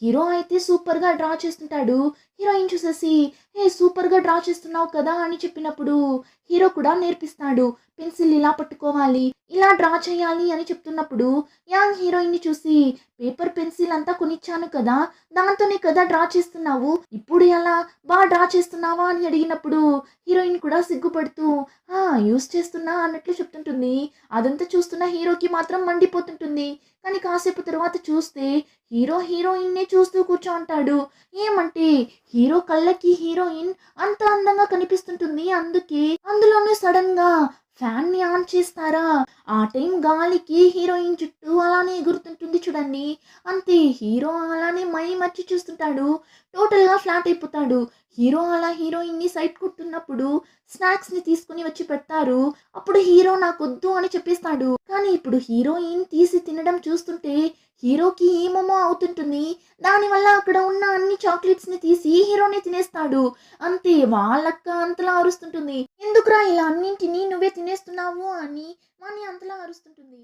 Hero అయితే సూపర్‌గా draw చేస్తుంటాడు. హీరోయిన్ చూసేసి, "ఏ సూపర్‌గా డ్రా చేస్తున్నావు కదా!" అని చెప్పినప్పుడు హీరో కూడా నేర్పిస్తాడు. పెన్సిల్ ఇలా పట్టుకోవాలి, ఇలా డ్రా చేయాలి అని చెప్తున్నప్పుడు యాంగ్ హీరోయిన్‌ని చూసి, "పేపర్, పెన్సిల్ అంతా కొనిచ్చాను కదా! దాంతోనే కదా డ్రా చేస్తున్నావు. ఇప్పుడు ఎలా డ్రా చేస్తున్నావా?" అని అడిగినప్పుడు హీరోయిన్ కూడా సిగ్గుపడుతూ, "ఆ! యూజ్ చేస్తున్నా" అన్నట్లు చెప్తుంటుంది. అదంతా చూస్తున్న హీరోకి మాత్రం మండిపోతుంటుంది. కానీ కాసేపు తర్వాత చూస్తే హీరో హీరోయిన్‌నే చూస్తూ కూర్చోంటాడు. ఏమంటే హీరో కళ్ళకి హీరోయిన్ అంత అందంగా కనిపిస్తుంటుంది. అందుకే అందులోనూ సడెన్‌గా ఫ్యాన్‌ని ఆన్ చేస్తారా, ఆ టైం గాలికి హీరోయిన్ జుట్టు అలానే ఎగురుతుంటుంది చూడండి. అంతే హీరో అలానే మైమర్చి చూస్తుంటాడు. టోటల్‌గా ఫ్లాట్ అయిపోతాడు. హీరో అలా హీరోయిన్‌ని సైట్ కొడుతున్నప్పుడు స్నాక్స్‌ని తీసుకొని వచ్చి పెడతారు. అప్పుడు హీరో నాకొద్దు అని చెప్పేస్తాడు. కానీ ఇప్పుడు హీరోయిన్ తీసి తినడం చూస్తుంటే హీరోకి ఏమేమో అవుతుంటుంది. దానివల్ల అక్కడ ఉన్న అన్ని చాక్లెట్స్‌ని తీసి హీరోనే తినేస్తాడు. అంతే వాళ్ళక్క అంతలా అరుస్తుంటుంది. "ఎందుకురా ఇలా అన్నింటిని నువ్వే తినేస్తున్నావు" అని వాణ్ణి అంతలా అరుస్తుంటుంది.